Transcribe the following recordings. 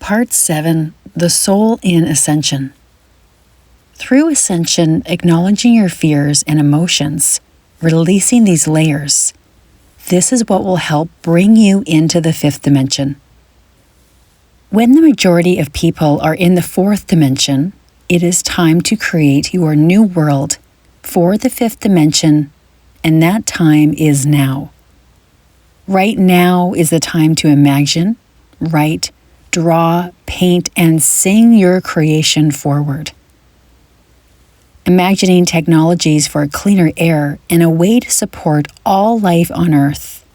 Part 7, The Soul in Ascension. Through Ascension, acknowledging your fears and emotions, releasing these layers, this is what will help bring you into the 5th dimension. When the majority of people are in the 4th dimension, it is time to create your new world for the 5th dimension, and that time is now. Right now is the time to imagine, write, draw, paint, and sing your creation forward. Imagining technologies for cleaner air and a way to support all life on Earth.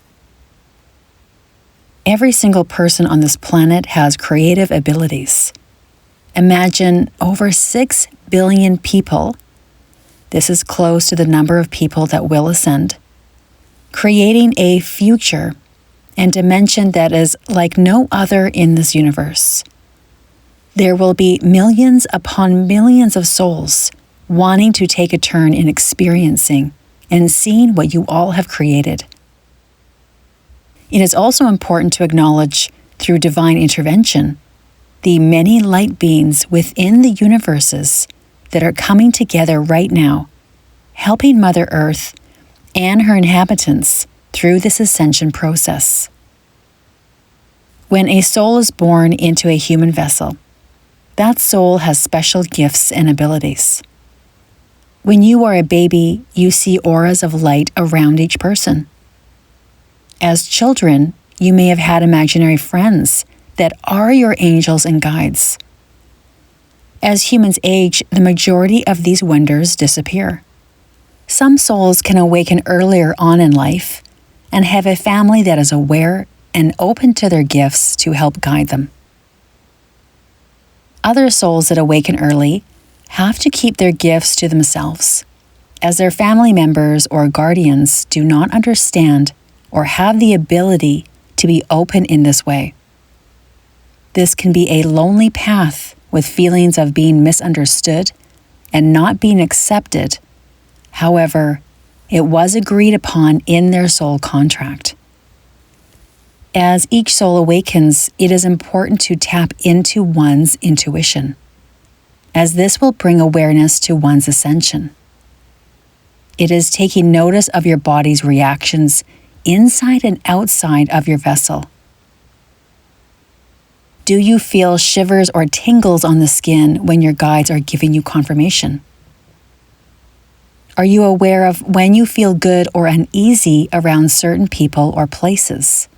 Every single person on this planet has creative abilities. Imagine over 6 billion people. This is close to the number of people that will ascend, creating a future and dimension that is like no other in this universe. There will be millions upon millions of souls wanting to take a turn in experiencing and seeing what you all have created. It is also important to acknowledge, through divine intervention, the many light beings within the universes that are coming together right now, helping Mother Earth and her inhabitants through this ascension process. When a soul is born into a human vessel, that soul has special gifts and abilities. When you are a baby, you see auras of light around each person. As children, you may have had imaginary friends that are your angels and guides. As humans age, the majority of these wonders disappear. Some souls can awaken earlier on in life and have a family that is aware and open to their gifts to help guide them. Other souls that awaken early have to keep their gifts to themselves, as their family members or guardians do not understand or have the ability to be open in this way. This can be a lonely path with feelings of being misunderstood and not being accepted. However, it was agreed upon in their soul contract. As each soul awakens, it is important to tap into one's intuition, as this will bring awareness to one's ascension. It is taking notice of your body's reactions inside and outside of your vessel. Do you feel shivers or tingles on the skin when your guides are giving you confirmation? Are you aware of when you feel good or uneasy around certain people or places?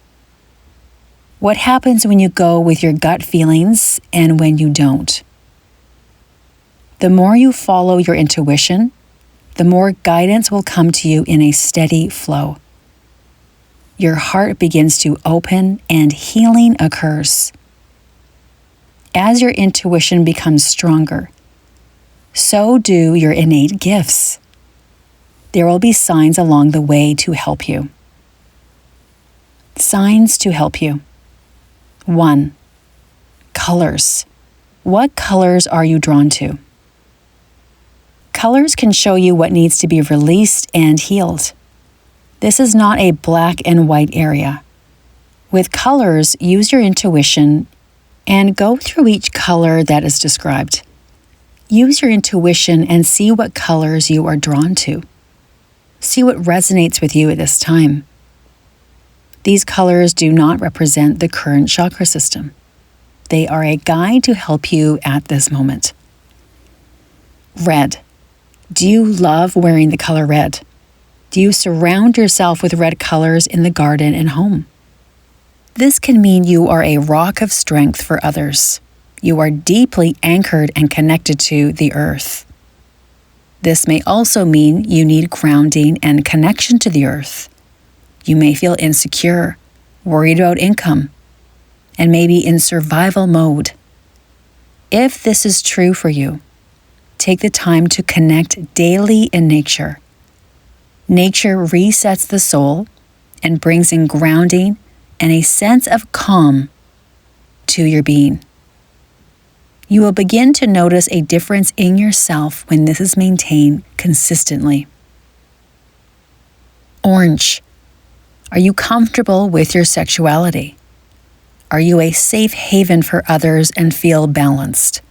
What happens when you go with your gut feelings and when you don't? The more you follow your intuition, the more guidance will come to you in a steady flow. Your heart begins to open and healing occurs. As your intuition becomes stronger, so do your innate gifts. There will be signs along the way to help you. Signs to help you. 1. Colors. What colors are you drawn to? Colors can show you what needs to be released and healed. This is not a black and white area. With colors, use your intuition and go through each color that is described. Use your intuition and see what colors you are drawn to. See what resonates with you at this time. These colors do not represent the current chakra system. They are a guide to help you at this moment. Red. Do you love wearing the color red? Do you surround yourself with red colors in the garden and home? This can mean you are a rock of strength for others. You are deeply anchored and connected to the earth. This may also mean you need grounding and connection to the earth. You may feel insecure, worried about income, and maybe in survival mode. If this is true for you, take the time to connect daily in nature. Nature resets the soul and brings in grounding and a sense of calm to your being. You will begin to notice a difference in yourself when this is maintained consistently. Orange. Are you comfortable with your sexuality? Are you a safe haven for others and feel balanced?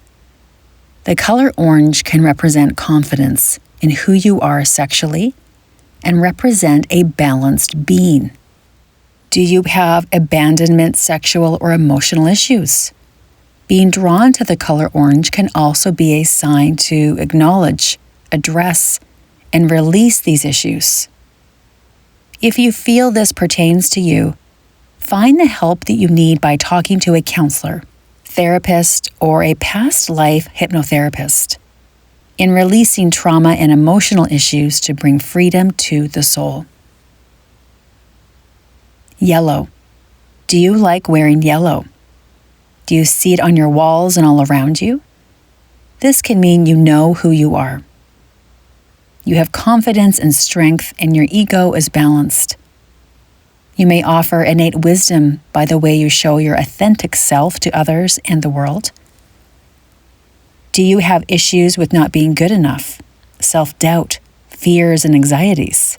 The color orange can represent confidence in who you are sexually and represent a balanced being. Do you have abandonment, sexual, or emotional issues? Being drawn to the color orange can also be a sign to acknowledge, address, and release these issues. If you feel this pertains to you, find the help that you need by talking to a counselor, therapist, or a past life hypnotherapist in releasing trauma and emotional issues to bring freedom to the soul. Yellow. Do you like wearing yellow? Do you see it on your walls and all around you? This can mean you know who you are. You have confidence and strength, and your ego is balanced. You may offer innate wisdom by the way you show your authentic self to others and the world. Do you have issues with not being good enough, self-doubt, fears, and anxieties?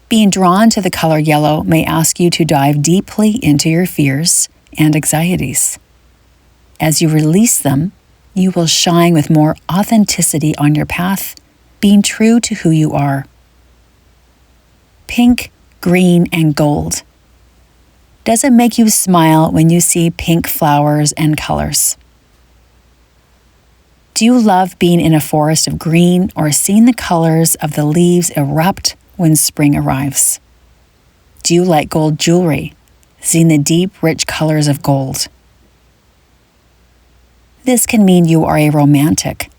Being drawn to the color yellow may ask you to dive deeply into your fears and anxieties. As you release them, you will shine with more authenticity on your path, being true to who you are. Pink, green, and gold. Does it make you smile when you see pink flowers and colors? Do you love being in a forest of green or seeing the colors of the leaves erupt when spring arrives? Do you like gold jewelry, seeing the deep, rich colors of gold? This can mean you are a romantic,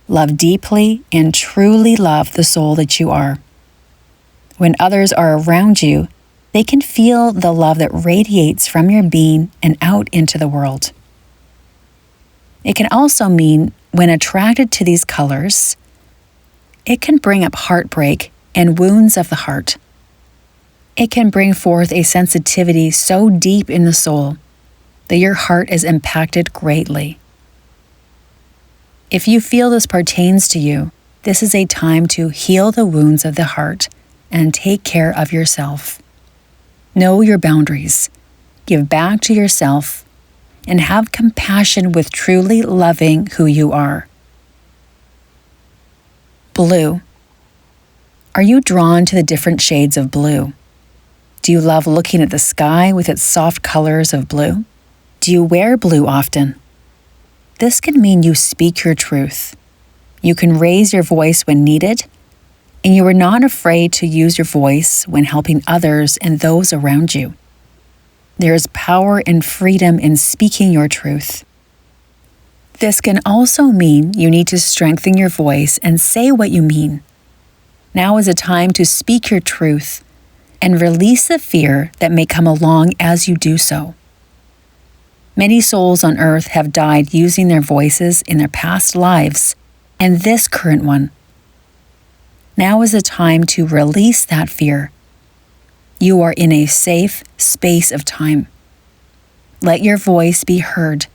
love deeply, and truly love the soul that you are. When others are around you, they can feel the love that radiates from your being and out into the world. It can also mean, when attracted to these colors, it can bring up heartbreak and wounds of the heart. It can bring forth a sensitivity so deep in the soul that your heart is impacted greatly. If you feel this pertains to you, this is a time to heal the wounds of the heart and take care of yourself. Know your boundaries, give back to yourself, and have compassion with truly loving who you are. Blue. Are you drawn to the different shades of blue? Do you love looking at the sky with its soft colors of blue? Do you wear blue often? This can mean you speak your truth. You can raise your voice when needed, and you are not afraid to use your voice when helping others and those around you. There is power and freedom in speaking your truth. This can also mean you need to strengthen your voice and say what you mean. Now is a time to speak your truth and release the fear that may come along as you do so. Many souls on earth have died using their voices in their past lives and this current one. Now is the time to release that fear. You are in a safe space of time. Let your voice be heard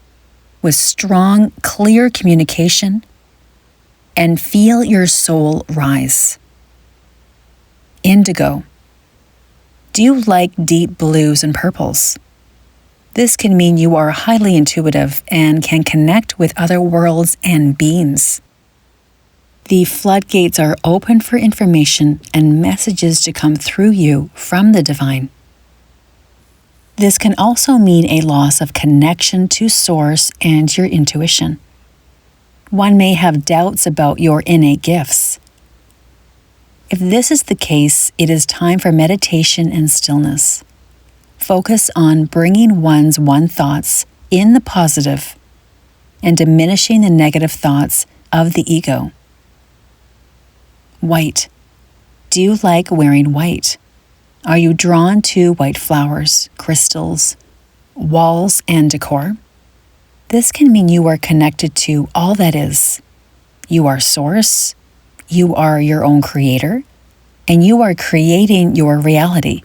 with strong, clear communication, and feel your soul rise. Indigo. Do you like deep blues and purples? This can mean you are highly intuitive and can connect with other worlds and beings. The floodgates are open for information and messages to come through you from the divine. This can also mean a loss of connection to Source and your intuition. One may have doubts about your innate gifts. If this is the case, it is time for meditation and stillness. Focus on bringing one's thoughts in the positive and diminishing the negative thoughts of the ego. White. Do you like wearing white? Are you drawn to white flowers, crystals, walls, and decor? This can mean you are connected to all that is. You are Source, you are your own creator, and you are creating your reality.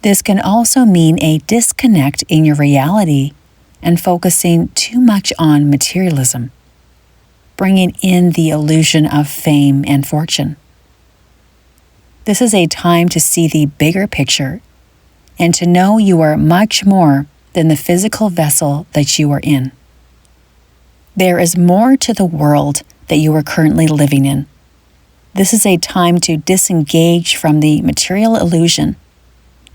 This can also mean a disconnect in your reality and focusing too much on materialism, bringing in the illusion of fame and fortune. This is a time to see the bigger picture and to know you are much more than the physical vessel that you are in. There is more to the world that you are currently living in. This is a time to disengage from the material illusion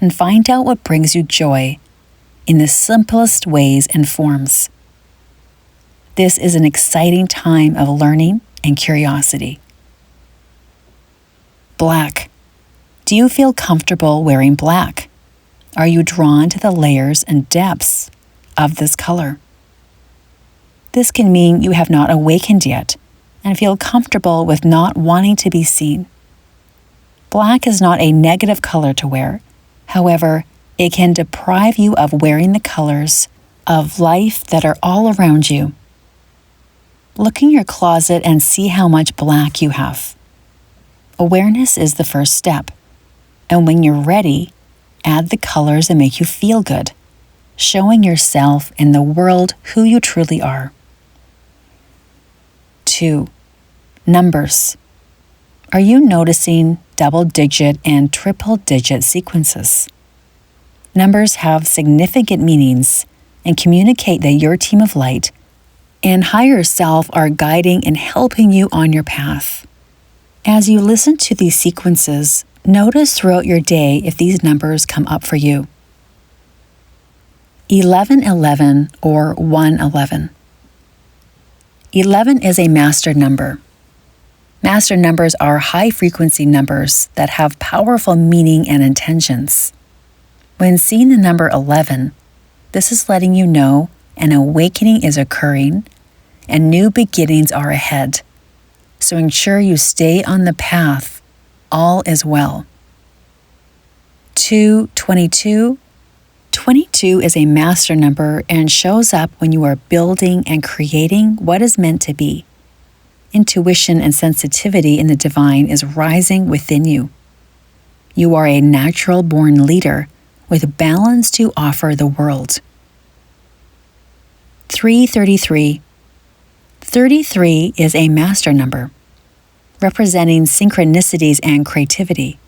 and find out what brings you joy in the simplest ways and forms. This is an exciting time of learning and curiosity. Black. Do you feel comfortable wearing black? Are you drawn to the layers and depths of this color? This can mean you have not awakened yet and feel comfortable with not wanting to be seen. Black is not a negative color to wear. However, it can deprive you of wearing the colors of life that are all around you. Look in your closet and see how much black you have. Awareness is the first step, and when you're ready, add the colors that make you feel good, showing yourself and the world who you truly are. 2. Numbers. Are you noticing double-digit and triple-digit sequences? Numbers have significant meanings and communicate that your team of light and higher self are guiding and helping you on your path. As you listen to these sequences, notice throughout your day if these numbers come up for you. 1111 or 111. 11 is a master number. Master numbers are high-frequency numbers that have powerful meaning and intentions. When seeing the number 11, this is letting you know an awakening is occurring and new beginnings are ahead. So ensure you stay on the path. All is well. 222. 22 is a master number and shows up when you are building and creating what is meant to be. Intuition and sensitivity in the divine is rising within you. You are a natural-born leader with balance to offer the world. 333. 33 is a master number, representing synchronicities and creativity.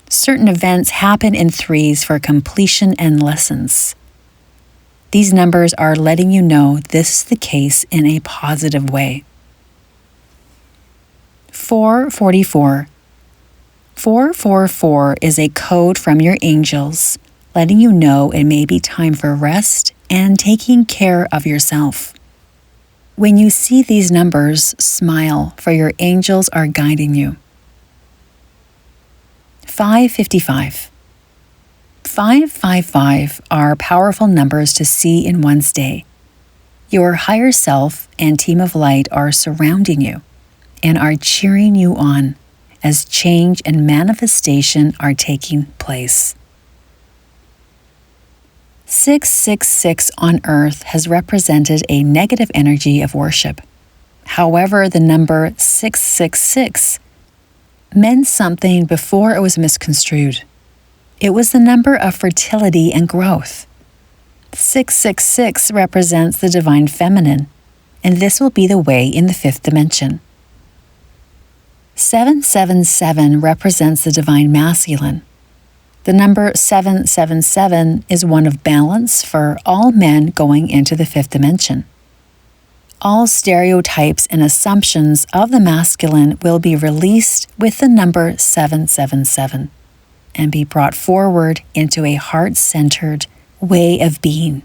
Certain events happen in threes for completion and lessons. These numbers are letting you know this is the case in a positive way. 444. 444 is a code from your angels, letting you know it may be time for rest and taking care of yourself. When you see these numbers, smile, for your angels are guiding you. 555. 555 are powerful numbers to see in one's day. Your higher self and team of light are surrounding you and are cheering you on as change and manifestation are taking place. 666 on Earth has represented a negative energy of worship. However, the number 666 meant something before it was misconstrued. It was the number of fertility and growth. 666 represents the divine feminine, and this will be the way in the fifth dimension. 777 represents the divine masculine. The number 777 is one of balance for all men going into the fifth dimension. All stereotypes and assumptions of the masculine will be released with the number 777 and be brought forward into a heart-centered way of being.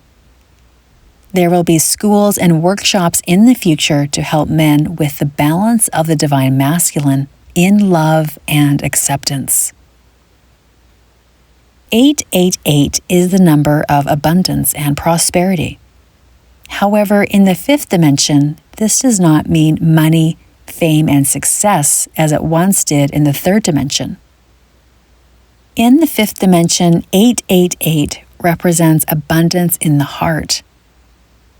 There will be schools and workshops in the future to help men with the balance of the divine masculine in love and acceptance. 888 is the number of abundance and prosperity. However, in the fifth dimension, this does not mean money, fame, and success as it once did in the third dimension. In the fifth dimension, 888 represents abundance in the heart.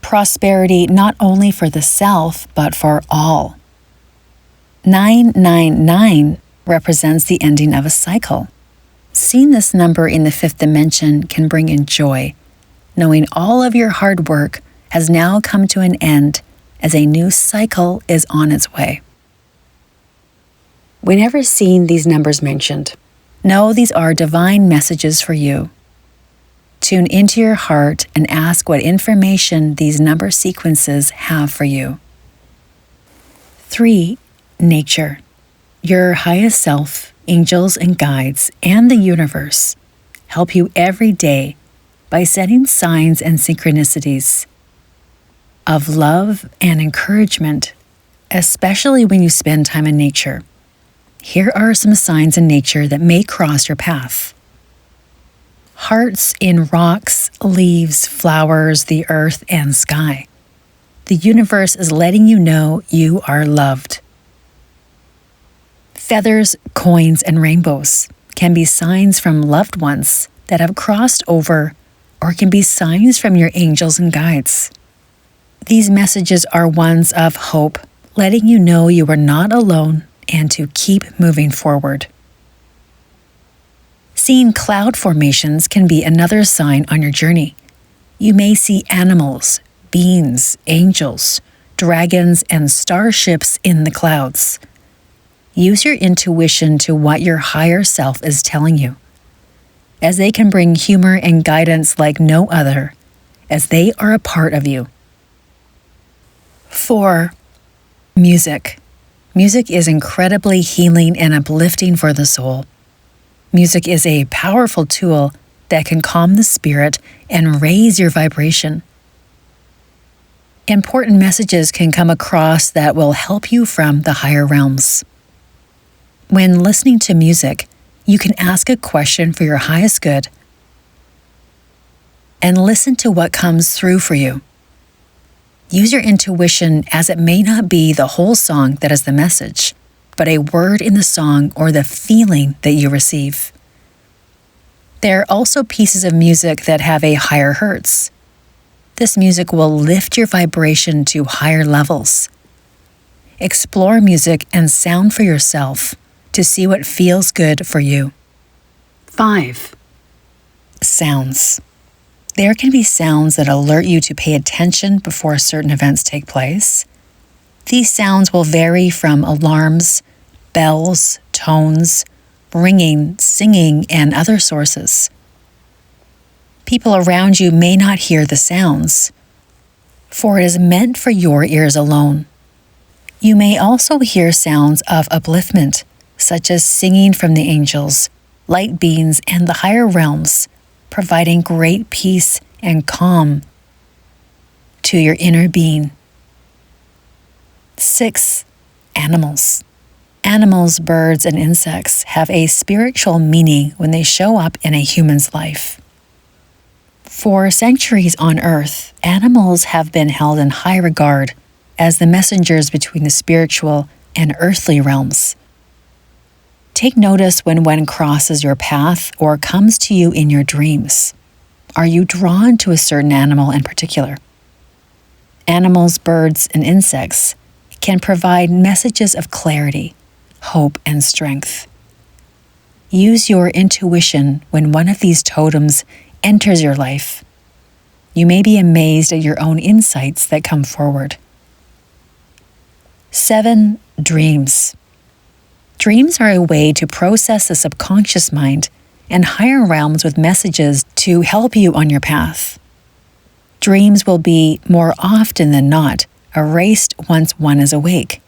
Prosperity not only for the self, but for all. 999 represents the ending of a cycle. Seeing this number in the fifth dimension can bring in joy, knowing all of your hard work has now come to an end as a new cycle is on its way. Whenever seeing these numbers mentioned, know these are divine messages for you Tune into your heart and ask what information these number sequences have for you. 3. Nature. Your highest self, angels and guides, and the universe help you every day by setting signs and synchronicities of love and encouragement, especially when you spend time in nature. Here are some signs in nature that may cross your path. Hearts in rocks, leaves, flowers, the earth, and sky. The universe is letting you know you are loved. Feathers, coins, and rainbows can be signs from loved ones that have crossed over, or can be signs from your angels and guides. These messages are ones of hope, letting you know you are not alone and to keep moving forward. Seeing cloud formations can be another sign on your journey. You may see animals, beings, angels, dragons, and starships in the clouds. Use your intuition to what your higher self is telling you, as they can bring humor and guidance like no other, as they are a part of you. 4. Music. Music is incredibly healing and uplifting for the soul. Music is a powerful tool that can calm the spirit and raise your vibration. Important messages can come across that will help you from the higher realms. When listening to music, you can ask a question for your highest good and listen to what comes through for you. Use your intuition, as it may not be the whole song that is the message, but a word in the song or the feeling that you receive. There are also pieces of music that have a higher hertz. This music will lift your vibration to higher levels. Explore music and sound for yourself to see what feels good for you. 5. Sounds. There can be sounds that alert you to pay attention before certain events take place. These sounds will vary from alarms, bells, tones, ringing, singing, and other sources. People around you may not hear the sounds, for it is meant for your ears alone. You may also hear sounds of upliftment, such as singing from the angels, light beings, and the higher realms, providing great peace and calm to your inner being. 6. Animals. Animals, birds, and insects have a spiritual meaning when they show up in a human's life. For centuries on Earth, animals have been held in high regard as the messengers between the spiritual and earthly realms. Take notice when one crosses your path or comes to you in your dreams. Are you drawn to a certain animal in particular? Animals, birds, and insects can provide messages of clarity, hope, and strength. Use your intuition when one of these totems enters your life. You may be amazed at your own insights that come forward. 7. Dreams. Dreams are a way to process the subconscious mind and higher realms with messages to help you on your path. Dreams will be, more often than not, erased once one is awake.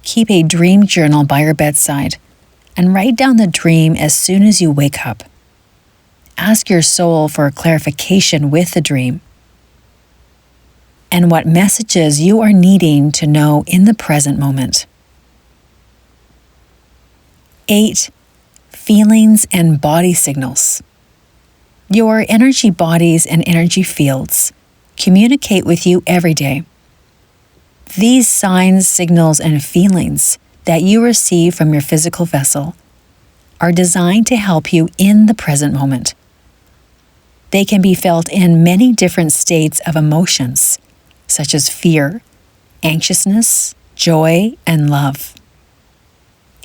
Keep a dream journal by your bedside and write down the dream as soon as you wake up. Ask your soul for clarification with the dream and what messages you are needing to know in the present moment. 8. Feelings and body signals. Your energy bodies and energy fields communicate with you every day. These signs, signals, and feelings that you receive from your physical vessel are designed to help you in the present moment. They can be felt in many different states of emotions, such as fear, anxiousness, joy, and love.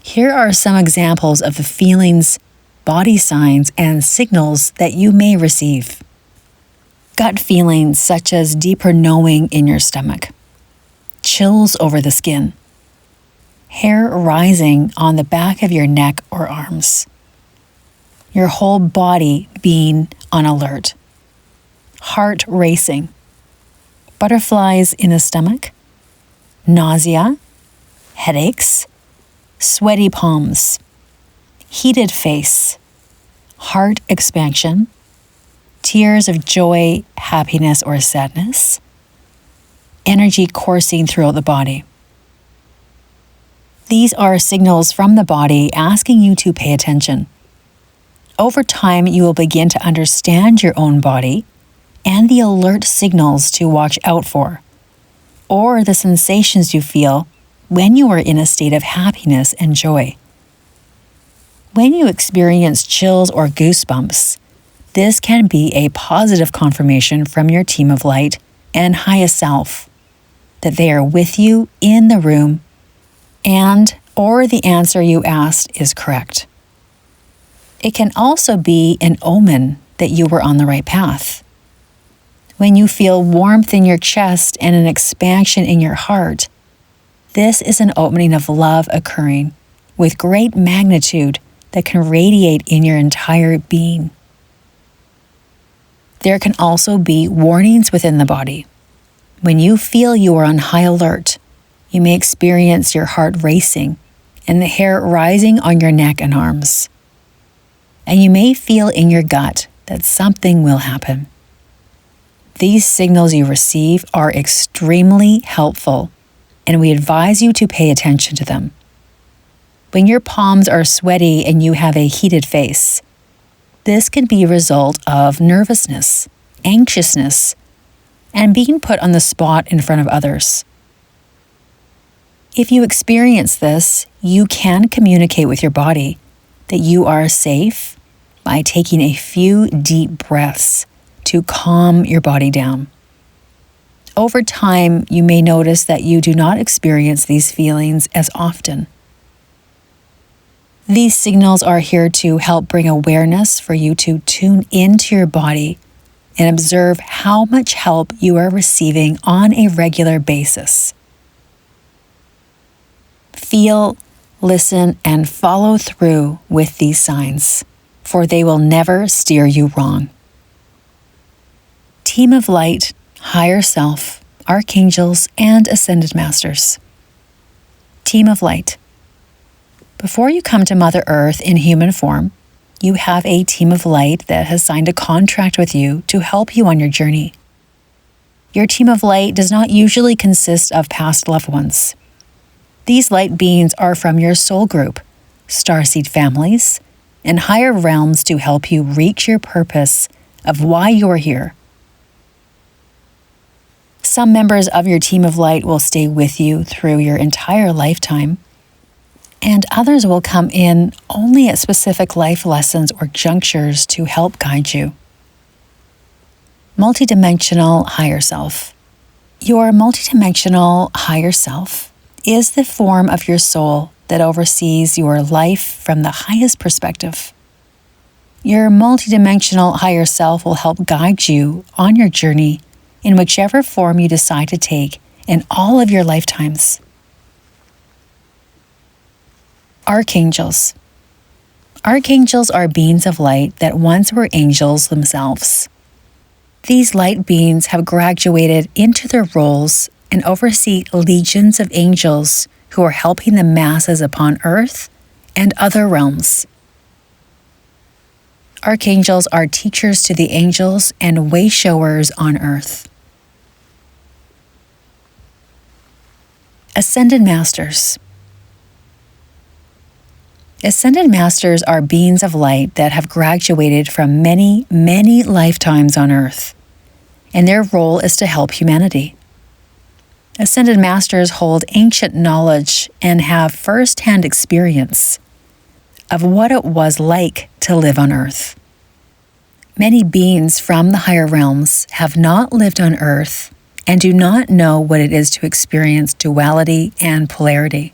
Here are some examples of the feelings, body signs, and signals that you may receive. Gut feelings such as deeper knowing in your stomach, chills over the skin, hair rising on the back of your neck or arms, your whole body being on alert. heart racing, butterflies in the stomach, nausea, headaches, sweaty palms, heated face, heart expansion, tears of joy, happiness, or sadness, energy coursing throughout the body. These are signals from the body asking you to pay attention. Over time, you will begin to understand your own body and the alert signals to watch out for, or the sensations you feel when you are in a state of happiness and joy. When you experience chills or goosebumps, this can be a positive confirmation from your team of light and highest self that they are with you in the room or the answer you asked is correct. It can also be an omen that you were on the right path. When you feel warmth in your chest and an expansion in your heart, this is an opening of love occurring with great magnitude that can radiate in your entire being. There can also be warnings within the body. When you feel you are on high alert, you may experience your heart racing and the hair rising on your neck and arms. And you may feel in your gut that something will happen. These signals you receive are extremely helpful, and we advise you to pay attention to them. When your palms are sweaty and you have a heated face, this can be a result of nervousness, anxiousness, and being put on the spot in front of others. If you experience this, you can communicate with your body that you are safe by taking a few deep breaths to calm your body down. Over time, you may notice that you do not experience these feelings as often. These signals are here to help bring awareness for you to tune into your body and observe how much help you are receiving on a regular basis. Feel, listen, and follow through with these signs, for they will never steer you wrong. Team of Light, Higher Self, Archangels, and Ascended Masters. Team of Light. Before you come to Mother Earth in human form, you have a team of light that has signed a contract with you to help you on your journey. Your team of light does not usually consist of past loved ones. These light beings are from your soul group, starseed families, and higher realms to help you reach your purpose of why you're here. Some members of your team of light will stay with you through your entire lifetime, and others will come in only at specific life lessons or junctures to help guide you. Multidimensional Higher Self. Your multidimensional higher self is the form of your soul that oversees your life from the highest perspective. Your multidimensional higher self will help guide you on your journey in whichever form you decide to take in all of your lifetimes. Archangels. Archangels are beings of light that once were angels themselves. These light beings have graduated into their roles and oversee legions of angels who are helping the masses upon Earth and other realms. Archangels are teachers to the angels and way-showers on Earth. Ascended Masters. Ascended Masters are beings of light that have graduated from many, many lifetimes on Earth, and their role is to help humanity. Ascended Masters hold ancient knowledge and have first-hand experience of what it was like to live on Earth. Many beings from the higher realms have not lived on Earth and do not know what it is to experience duality and polarity.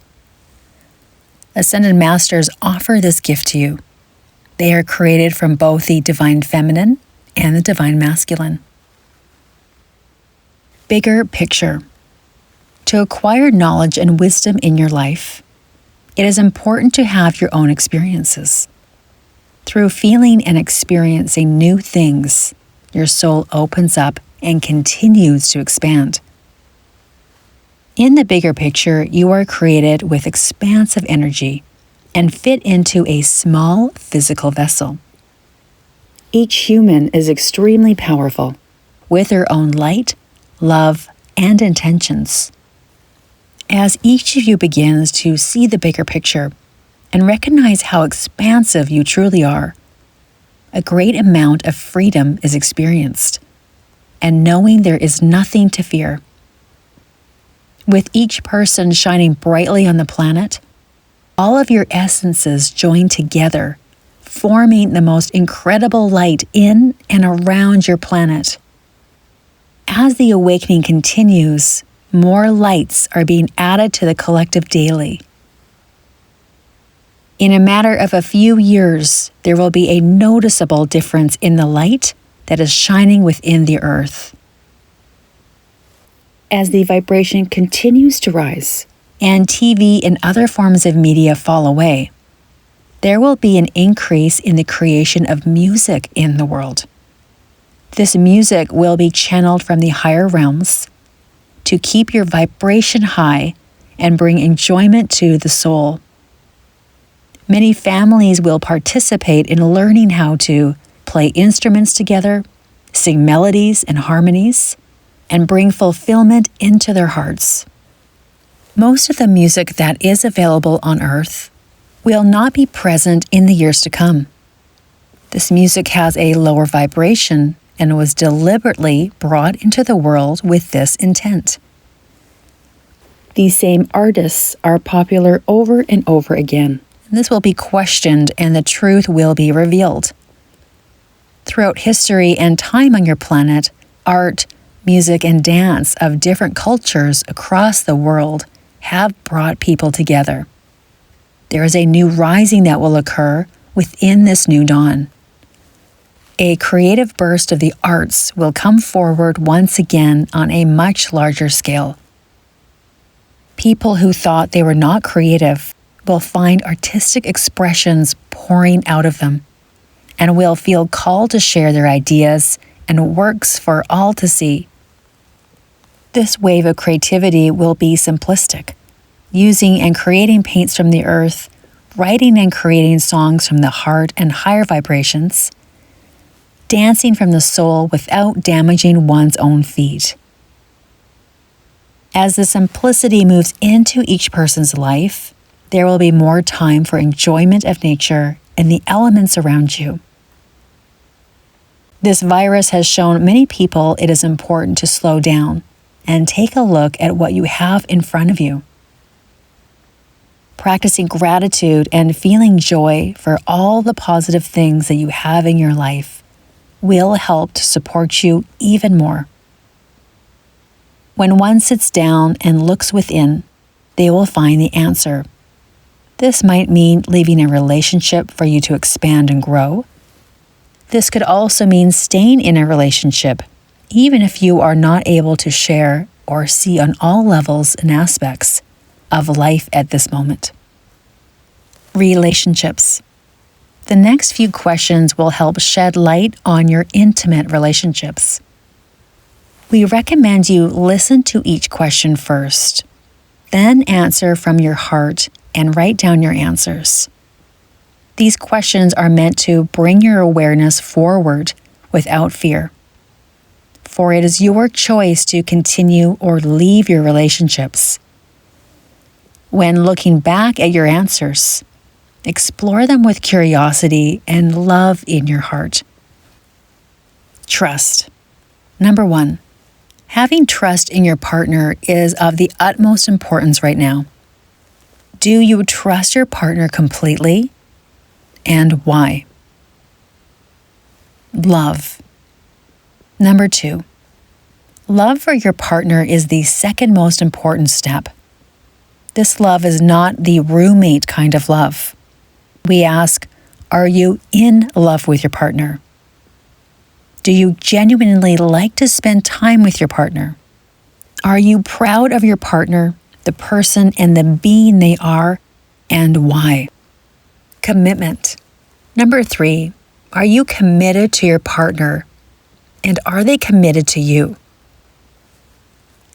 Ascended Masters offer this gift to you. They are created from both the Divine Feminine and the Divine Masculine. Bigger picture. To acquire knowledge and wisdom in your life, it is important to have your own experiences. Through feeling and experiencing new things, your soul opens up and continues to expand. In the bigger picture, you are created with expansive energy and fit into a small physical vessel. Each human is extremely powerful, with their own light, love, and intentions. As each of you begins to see the bigger picture and recognize how expansive you truly are, a great amount of freedom is experienced, and knowing there is nothing to fear. With each person shining brightly on the planet, all of your essences join together, forming the most incredible light in and around your planet. As the awakening continues, more lights are being added to the collective daily. In a matter of a few years, there will be a noticeable difference in the light that is shining within the earth. As the vibration continues to rise, and TV and other forms of media fall away, there will be an increase in the creation of music in the world. This music will be channeled from the higher realms to keep your vibration high and bring enjoyment to the soul. Many families will participate in learning how to play instruments together, sing melodies and harmonies, and bring fulfillment into their hearts. Most of the music that is available on Earth will not be present in the years to come. This music has a lower vibration and was deliberately brought into the world with this intent. These same artists are popular over and over again. This will be questioned and the truth will be revealed. Throughout history and time on your planet, art, music, and dance of different cultures across the world have brought people together. There is a new rising that will occur within this new dawn. A creative burst of the arts will come forward once again on a much larger scale. People who thought they were not creative will find artistic expressions pouring out of them and will feel called to share their ideas and works for all to see. This wave of creativity will be simplistic, using and creating paints from the earth, writing and creating songs from the heart and higher vibrations, dancing from the soul without damaging one's own feet. As the simplicity moves into each person's life, there will be more time for enjoyment of nature and the elements around you. This virus has shown many people it is important to slow down and take a look at what you have in front of you. Practicing gratitude and feeling joy for all the positive things that you have in your life will help to support you even more. When one sits down and looks within, they will find the answer. This might mean leaving a relationship for you to expand and grow. This could also mean staying in a relationship, even if you are not able to share or see on all levels and aspects of life at this moment. Relationships. The next few questions will help shed light on your intimate relationships. We recommend you listen to each question first, then answer from your heart and write down your answers. These questions are meant to bring your awareness forward without fear. For it is your choice to continue or leave your relationships. When looking back at your answers, explore them with curiosity and love in your heart. Trust. Number 1. Having trust in your partner is of the utmost importance right now. Do you trust your partner completely? And why? Love. Number 2. Love for your partner is the second most important step. This love is not the roommate kind of love. We ask, are you in love with your partner? Do you genuinely like to spend time with your partner? Are you proud of your partner, the person and the being they are, and why? Commitment. Number 3, are you committed to your partner? And are they committed to you?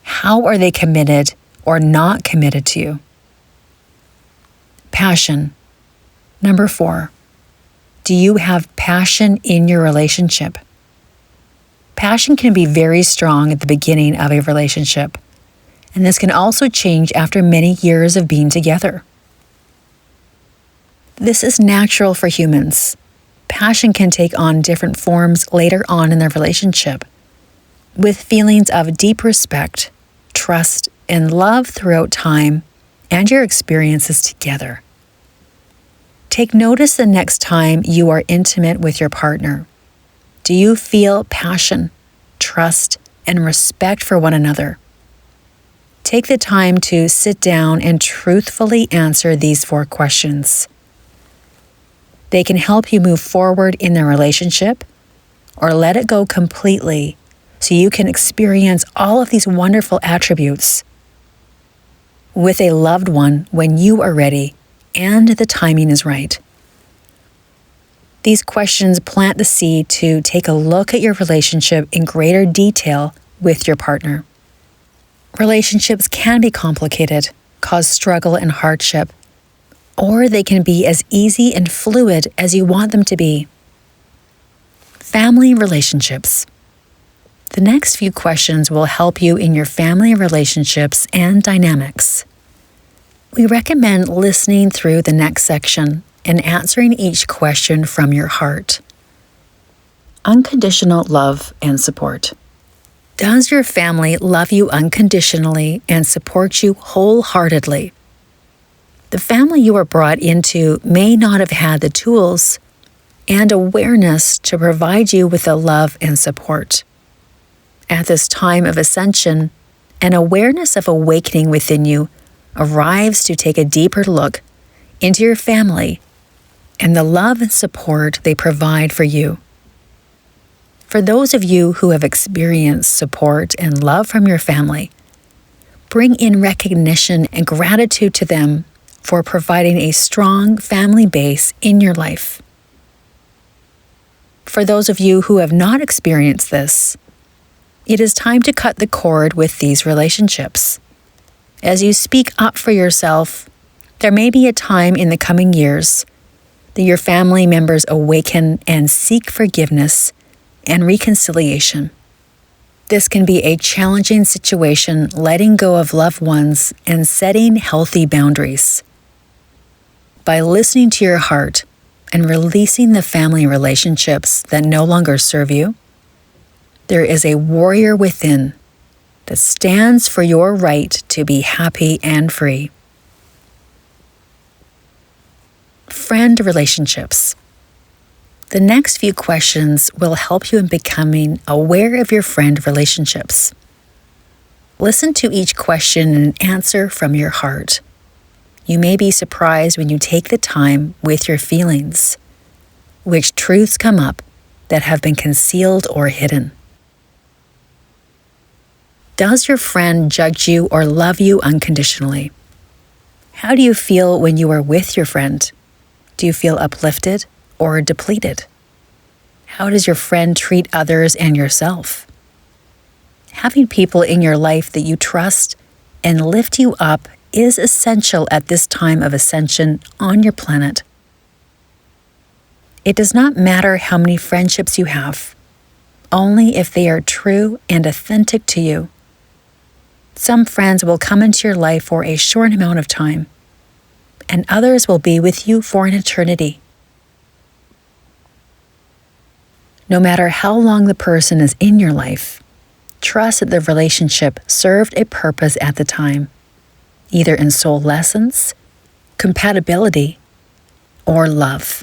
How are they committed or not committed to you? Passion. Number 4. Do you have passion in your relationship? Passion can be very strong at the beginning of a relationship, and this can also change after many years of being together. This is natural for humans. Passion can take on different forms later on in their relationship, with feelings of deep respect, trust, and love throughout time and your experiences together. Take notice the next time you are intimate with your partner. Do you feel passion, trust, and respect for one another? Take the time to sit down and truthfully answer these 4 questions. They can help you move forward in the relationship or let it go completely so you can experience all of these wonderful attributes with a loved one when you are ready and the timing is right. These questions plant the seed to take a look at your relationship in greater detail with your partner. Relationships can be complicated, cause struggle and hardship, or they can be as easy and fluid as you want them to be. Family relationships. The next few questions will help you in your family relationships and dynamics. We recommend listening through the next section and answering each question from your heart. Unconditional love and support. Does your family love you unconditionally and support you wholeheartedly? The family you were brought into may not have had the tools and awareness to provide you with the love and support. At this time of ascension, an awareness of awakening within you arrives to take a deeper look into your family and the love and support they provide for you. For those of you who have experienced support and love from your family, bring in recognition and gratitude to them for providing a strong family base in your life. For those of you who have not experienced this, it is time to cut the cord with these relationships. As you speak up for yourself, there may be a time in the coming years that your family members awaken and seek forgiveness and reconciliation. This can be a challenging situation, letting go of loved ones and setting healthy boundaries. By listening to your heart and releasing the family relationships that no longer serve you, there is a warrior within that stands for your right to be happy and free. Friend relationships. The next few questions will help you in becoming aware of your friend relationships. Listen to each question and answer from your heart. You may be surprised when you take the time with your feelings, which truths come up that have been concealed or hidden. Does your friend judge you or love you unconditionally? How do you feel when you are with your friend? Do you feel uplifted or depleted? How does your friend treat others and yourself? Having people in your life that you trust and lift you up is essential at this time of ascension on your planet. It does not matter how many friendships you have, only if they are true and authentic to you. Some friends will come into your life for a short amount of time, and others will be with you for an eternity. No matter how long the person is in your life, trust that the relationship served a purpose at the time, either in soul lessons, compatibility, or love.